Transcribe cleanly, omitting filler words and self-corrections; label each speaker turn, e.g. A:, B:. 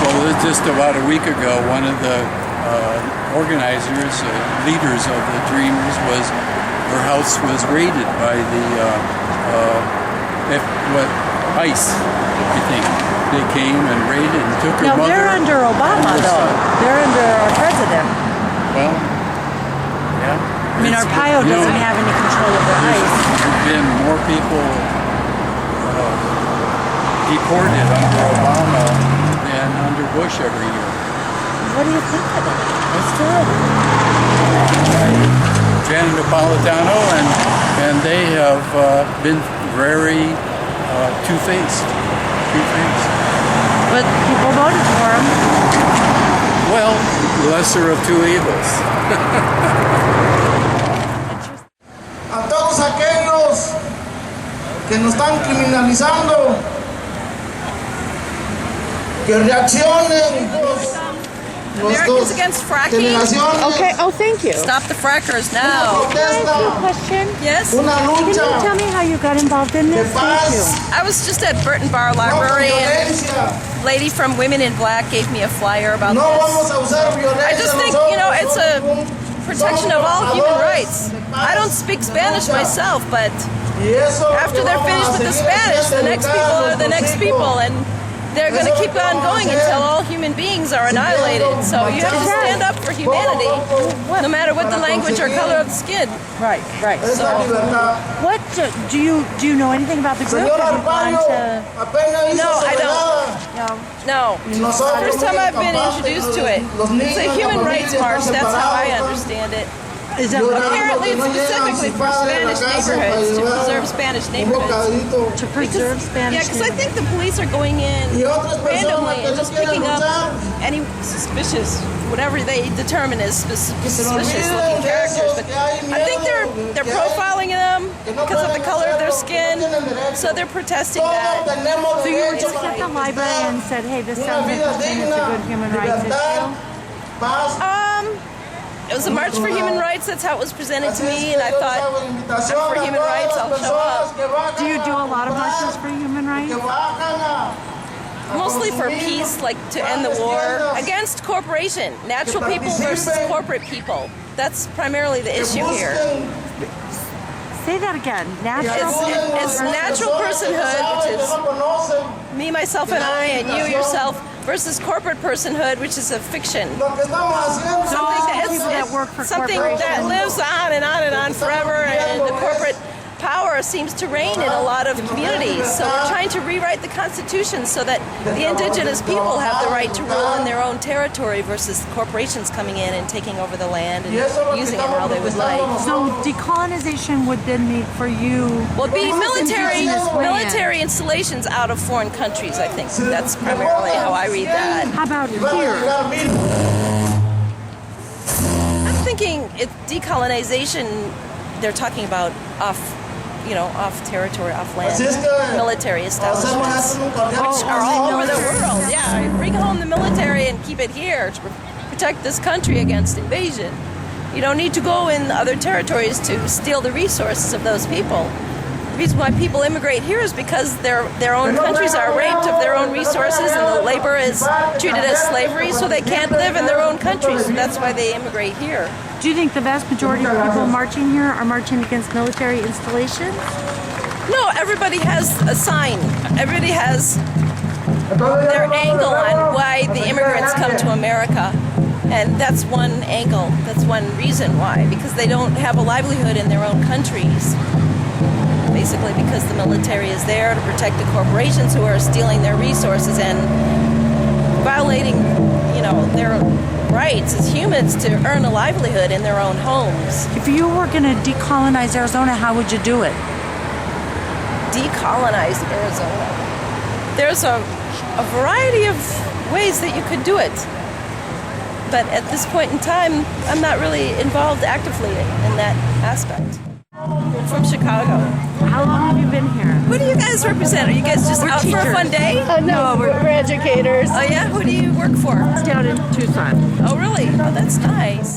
A: Well, just about a week ago, one of the organizers, leaders of the Dreamers, her house was raided by the ICE, I think. They came and raided and took her mother.
B: No, they're under Obama, though. They're under our president.
A: Well, yeah.
B: I mean, Arpaio doesn't have any control over ICE.
A: There's been more people deported under Obama than under Bush every year.
B: What do you think of it? It's terrible.
A: Janet Napolitano, and they have been very two-faced.
B: But people voted for him.
A: Well, lesser of two evils.
C: A todos aquellos que nos están criminalizando, que reaccionen.
D: Americans against fracking.
B: Okay, oh, thank you.
D: Stop the frackers now.
B: Can I ask you a question?
D: Yes?
B: Can you tell me how you got involved in this? Thank you.
D: I was just at Burton Bar Library and a lady from Women in Black gave me a flyer about this. I just think, it's a protection of all human rights. I don't speak Spanish myself, but after they're finished with the Spanish, the next people are the next people, and they're going to keep on going until all human beings are annihilated. So you have to stand up for humanity, no matter what the language or color of the skin.
B: Right.
D: So,
B: what do you know anything about the group? Have you gone to?
D: No, I don't. No. First time I've been introduced to it. It's a human rights march. That's how I understand it. Apparently it's specifically for Spanish neighborhoods, to preserve Spanish neighborhoods.
B: To preserve Spanish.
D: Yeah, because I think the police are going in randomly and just picking up any suspicious, whatever they determine as suspicious looking characters. But I think they're profiling them because of the color of their skin, so they're protesting that.
B: So you were just at the library and said, hey, this sounds interesting, it's a good human rights issue?
D: It was a march for human rights. That's how it was presented to me, and I thought, I'm for human rights, I'll show up.
B: Do you do a lot of marches for human rights?
D: Mostly for peace, like to end the war, against corporation, natural people versus corporate people. That's primarily the issue here.
B: Say that again.
D: It's natural personhood, which is me, myself, and I, and you, yourself, versus corporate personhood, which is a fiction. Something that lives on and on and on forever, and the corporate power seems to reign in a lot of communities. So we're trying to rewrite the Constitution so that the indigenous people have the right to rule in their own territory versus corporations coming in and taking over the land and using it how they would like.
B: So decolonization would then mean for you...
D: Well, it'd be military installations out of foreign countries, I think. That's primarily how I read that.
B: How about here?
D: I'm thinking decolonization, they're talking about off territory, off land, military establishments, which are all over the world. Yeah, bring home the military and keep it here to protect this country against invasion. You don't need to go in other territories to steal the resources of those people. The reason why people immigrate here is because their own countries are raped of their own resources and the labor is treated as slavery, so they can't live in their own countries. And that's why they immigrate here.
B: Do you think the vast majority of people marching here are marching against military installations?
D: No, everybody has a sign. Everybody has their angle on why the immigrants come to America. And that's one angle. That's one reason why. Because they don't have a livelihood in their own countries. Basically because the military is there to protect the corporations who are stealing their resources and violating, their rights as humans to earn a livelihood in their own homes.
B: If you were going to decolonize Arizona, how would you do it?
D: Decolonize Arizona. There's a variety of ways that you could do it. But at this point in time, I'm not really involved actively in that aspect. I'm from Chicago.
B: How long have you been here?
D: Who do you guys represent? Are you guys just out for a fun day?
B: No, we're educators.
D: Oh yeah? Who do you work for?
B: Down in Tucson.
D: Oh really? Oh, that's nice.